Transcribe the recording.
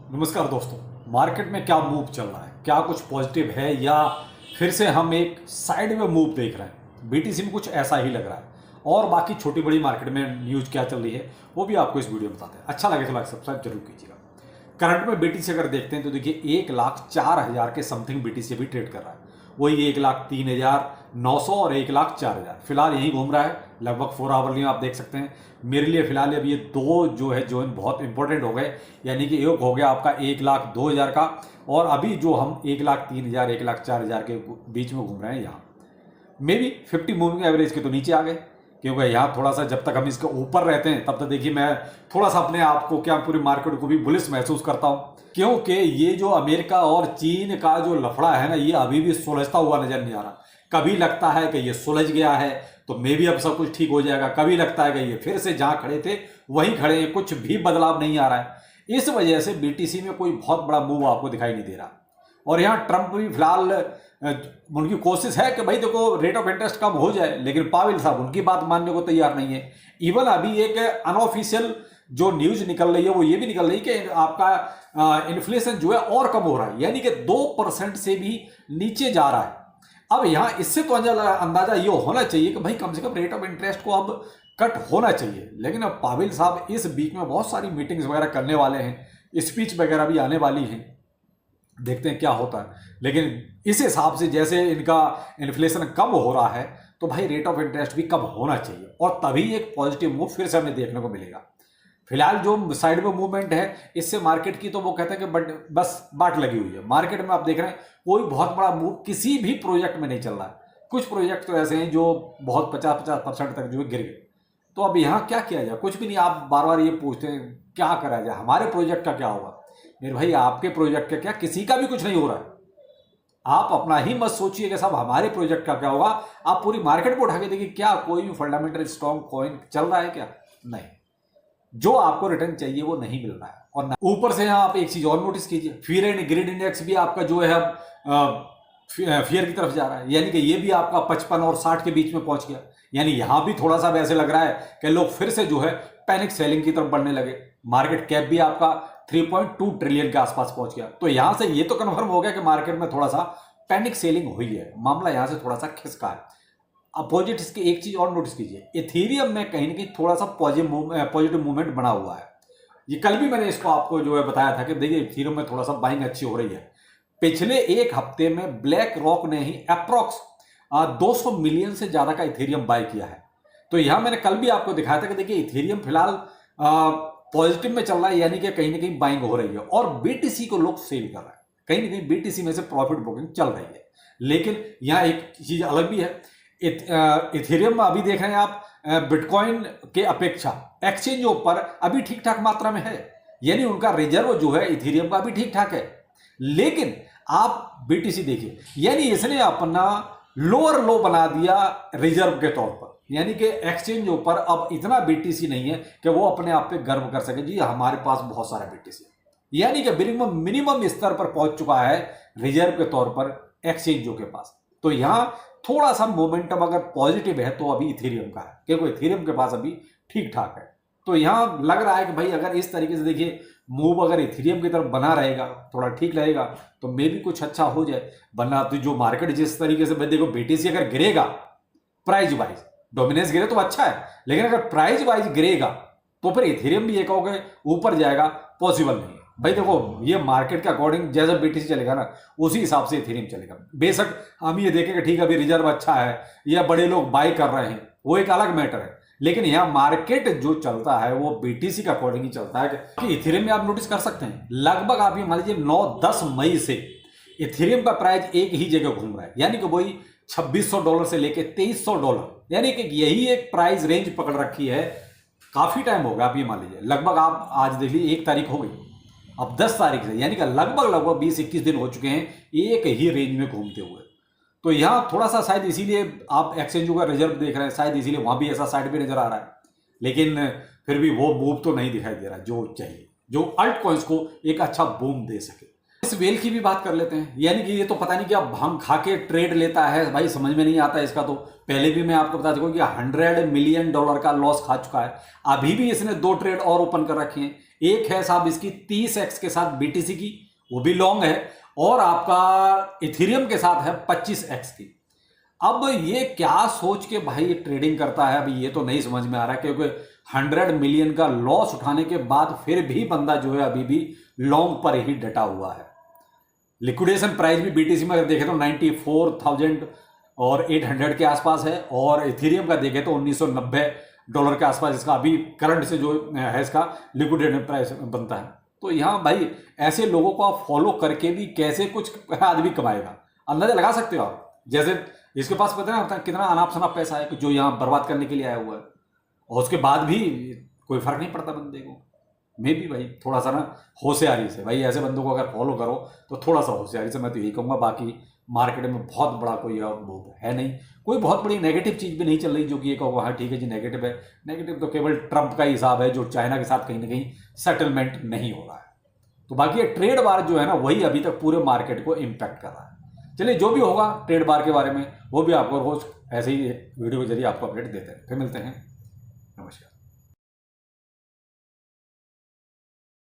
नमस्कार दोस्तों। मार्केट में क्या मूव चल रहा है, क्या कुछ पॉजिटिव है या फिर से हम एक साइड में मूव देख रहे हैं। बीटीसी में कुछ ऐसा ही लग रहा है और बाकी छोटी बड़ी मार्केट में न्यूज क्या चल रही है वो भी आपको इस वीडियो में बताते हैं। अच्छा लगे तो लाइक सब्सक्राइब जरूर कीजिएगा। करंट में बीटीसी अगर देखते हैं तो देखिए 1,04,000 के समथिंग बीटीसी अभी ट्रेड कर रहा है। वही 1,03,900 और 1,04,000 फिलहाल यही घूम रहा है। लगभग 4 आवरली में आप देख सकते हैं। मेरे लिए फिलहाल अब ये दो जो है जोन बहुत इंपॉर्टेंट हो गए, यानी कि एक हो गया आपका 1,02,000 का और अभी जो हम 1,03,000 1,04,000 के बीच में घूम रहे हैं। यहाँ मे बी 50 मूविंग एवरेज के तो नीचे आ गए, क्योंकि यहाँ थोड़ा सा जब तक हम इसके ऊपर रहते हैं तब तक देखिए मैं थोड़ा सा अपने आप को क्या पूरी मार्केट को भी बुलिश महसूस करता हूँ, क्योंकि ये जो अमेरिका और चीन का जो लफड़ा है ना, ये अभी भी सुलझता हुआ नजर नहीं आ रहा। कभी लगता है कि ये सुलझ गया है तो मे भी अब सब कुछ ठीक हो जाएगा, कभी लगता है कि ये फिर से जहां खड़े थे वहीं खड़े हैं, कुछ भी बदलाव नहीं आ रहा है। इस वजह से बीटीसी में कोई बहुत बड़ा मूव आपको दिखाई नहीं दे रहा। और यहाँ ट्रंप भी फिलहाल उनकी कोशिश है कि भाई देखो रेट ऑफ इंटरेस्ट कम हो जाए, लेकिन पावेल साहब उनकी बात मानने को तैयार नहीं है। इवन अभी एक अनऑफिशियल जो न्यूज निकल रही है वो ये भी निकल रही है कि आपका इन्फ्लेशन जो है और कम हो रहा है, यानी कि 2% से भी नीचे जा रहा है। अब यहाँ इससे तो अंदाजा ये होना चाहिए कि भाई कम से कम रेट ऑफ इंटरेस्ट को अब कट होना चाहिए। लेकिन अब पावेल साहब इस वीक में बहुत सारी मीटिंग्स वगैरह करने वाले हैं, स्पीच वगैरह भी आने वाली हैं, देखते हैं क्या होता है। लेकिन इस हिसाब से जैसे इनका इन्फ्लेशन कम हो रहा है तो भाई रेट ऑफ इंटरेस्ट भी कम होना चाहिए और तभी एक पॉजिटिव मूव फिर से हमें देखने को मिलेगा। फिलहाल जो साइड में मूवमेंट है इससे मार्केट की तो वो कहते हैं कि बस बाट लगी हुई है। मार्केट में आप देख रहे हैं कोई बहुत बड़ा मूव किसी भी प्रोजेक्ट में नहीं चल रहा है। कुछ प्रोजेक्ट तो ऐसे हैं जो बहुत 50-50% तक जो गिर गए। तो अब यहाँ क्या किया जाए, कुछ भी नहीं। आप बार बार ये पूछते हैं क्या करा जाए, हमारे प्रोजेक्ट का क्या होगा। मेरे भाई आपके प्रोजेक्ट का क्या, किसी का भी कुछ नहीं हो रहा है। आप अपना ही मत सोचिए कि साहब हमारे प्रोजेक्ट का क्या होगा। आप पूरी मार्केट को उठा के देखिए, क्या कोई भी फंडामेंटल स्ट्रॉन्ग कॉइन चल रहा है क्या? नहीं। जो आपको रिटर्न चाहिए वो नहीं मिल रहा है। और ऊपर से यहाँ आप एक चीज और नोटिस कीजिए, फियर एंड ग्रीड इंडेक्स भी आपका जो है अब फियर की तरफ जा रहा है, यानी कि ये भी आपका 55 और 60 के बीच में पहुंच गया। यानी यहां भी थोड़ा सा वैसे लग रहा है कि लोग फिर से जो है पैनिक सेलिंग की तरफ बढ़ने लगे। मार्केट कैप भी आपका 3.2 ट्रिलियन के आसपास पहुंच गया। तो यहां से ये तो कंफर्म हो गया कि मार्केट में थोड़ा सा पैनिक सेलिंग हुई है, मामला यहां से थोड़ा सा खिसका है। अपोजिट इसकी एक चीज और नोटिस कीजिए, इथेरियम में कहीं ना कहीं थोड़ा सा पॉजिटिव मूवमेंट बना हुआ है। ये कल भी मैंने इसको आपको जो है बताया था कि देखिए इथेरियम में थोड़ा सा बाइंग अच्छी हो रही है। पिछले एक हफ्ते में ब्लैक रॉक ने ही अप्रॉक्स 200 मिलियन से ज्यादा का इथेरियम बाय किया है। तो यहां मैंने कल भी आपको दिखाया था कि देखिए इथेरियम फिलहाल पॉजिटिव में चल रहा है, यानी कि कहीं ना कहीं बाइंग हो रही है और बीटीसी को लोग सेल कर रहे हैं। कहीं ना कहीं बीटीसी में से प्रॉफिट बुकिंग चल रही है। लेकिन यहां एक चीज अलग भी है, इथेरियम में अभी देख रहे हैं आप बिटकॉइन के अपेक्षा एक्सचेंजों पर अभी ठीक ठाक मात्रा में है, यानी उनका रिजर्व जो है इथेरियम का अभी ठीक ठाक है। लेकिन आप बीटीसी देखिए, यानी इसने अपना लोअर लो बना दिया रिजर्व के तौर पर, यानी कि एक्सचेंजों पर अब इतना बीटीसी नहीं है कि वो अपने आप पे गर्व कर सके जी हमारे पास बहुत सारा बीटीसी, यानी कि मिनिमम स्तर पर पहुंच चुका है रिजर्व के तौर पर एक्सचेंजों के पास। तो यहां थोड़ा सा मोमेंटम अगर पॉजिटिव है तो अभी इथेरियम का है, क्योंकि इथेरियम के पास अभी ठीक ठाक है। तो यहां लग रहा है कि भाई अगर इस तरीके से देखिए मूव अगर इथेरियम की तरफ बना रहेगा, थोड़ा ठीक रहेगा, तो मे भी कुछ अच्छा हो जाए। वरना तो जो मार्केट जिस तरीके से देखो बीटीसी अगर गिरेगा प्राइस वाइज, डोमिनेंस गिरे तो अच्छा है, लेकिन अगर प्राइस वाइज गिरेगा तो फिर इथेरियम भी एक हो गए ऊपर जाएगा, पॉसिबल नहीं है। भाई देखो ये मार्केट के अकॉर्डिंग जैसा बीटीसी चलेगा ना उसी हिसाब से इथेरियम चलेगा। बेशक हम ये देखेंगे ठीक है अभी रिजर्व अच्छा है या बड़े लोग बाय कर रहे हैं, वो एक अलग मैटर है, लेकिन यहाँ मार्केट जो चलता है वो बीटीसी के अकॉर्डिंग ही चलता है। कि इथेरियम में आप नोटिस कर सकते हैं लगभग आप ये मान लीजिए 9-10 मई से इथेरियम का प्राइस एक ही जगह घूम रहा है, यानी कि वही $2600 से लेके $2300, यानी कि यही एक प्राइस रेंज पकड़ रखी है। काफी टाइम हो गया, आप ये मान लीजिए लगभग आप आज देख लीजिए 1 तारीख हो गई, अब 10 तारीख से, यानी कि लगभग 20-21 दिन हो चुके हैं एक ही रेंज में घूमते हुए। तो यहां थोड़ा सा शायद इसीलिए आप एक्सचेंजों का रिजर्व देख रहे हैं, शायद इसीलिए वहां भी ऐसा साइड पे नजर आ रहा है, लेकिन फिर भी वो मूव तो नहीं दिखाई दे रहा जो चाहिए, जो अल्ट कॉइन्स को एक अच्छा बूम दे सके। इस वेल की भी बात कर लेते हैं, यानी कि ये तो पता नहीं क्या भांग खा के ट्रेड लेता है भाई, समझ में नहीं आता इसका। तो पहले भी मैं आपको बता चुका कि $100 मिलियन का लॉस खा चुका है। अभी भी इसने 2 ट्रेड और ओपन कर रखी हैं, एक है साहब इसकी 30x के साथ BTC की, वो भी लॉन्ग है, और आपका इथेरियम के साथ है 25x की। अब ये क्या सोच के भाई ये ट्रेडिंग करता है, अभी ये तो नहीं समझ में आ रहा है, क्योंकि 100 मिलियन का लॉस उठाने के बाद फिर भी बंदा जो है अभी भी लॉन्ग पर ही डटा हुआ है। लिक्विडेशन प्राइस भी बीटीसी में अगर देखें तो 94,800 के आसपास है, और इथेरियम का देखें तो $1990 के आसपास इसका अभी करंट से जो है इसका लिक्विडेशन प्राइस बनता है। तो यहाँ भाई ऐसे लोगों को आप फॉलो करके भी कैसे कुछ आदमी कमाएगा, अंदाजा लगा सकते हो आप। जैसे इसके पास पता है कितना अनाप शनाप पैसा है जो यहाँ बर्बाद करने के लिए आया हुआ है, और उसके बाद भी कोई फर्क नहीं पड़ता बंदे को। मे भी भाई थोड़ा सा ना होशियारी से, भाई ऐसे बंदों को अगर फॉलो करो तो थोड़ा सा होशियारी से, मैं तो यही कहूँगा। बाकी मार्केट में बहुत बड़ा कोई मूव है नहीं, कोई बहुत बड़ी नेगेटिव चीज़ भी नहीं चल रही जो कि ये कहो हाँ ठीक है जी नेगेटिव है। नेगेटिव तो केवल ट्रंप का ही हिसाब है जो चाइना के साथ कहीं ना कहीं सेटलमेंट नहीं हो रहा है। तो बाकी ये ट्रेड वार जो है ना वही अभी तक पूरे मार्केट को इम्पैक्ट कर रहा है। चलिए जो भी होगा ट्रेड बार के बारे में वो भी आपको रोज ऐसे ही वीडियो के जरिए आपको अपडेट देते हैं। फिर मिलते हैं, नमस्कार।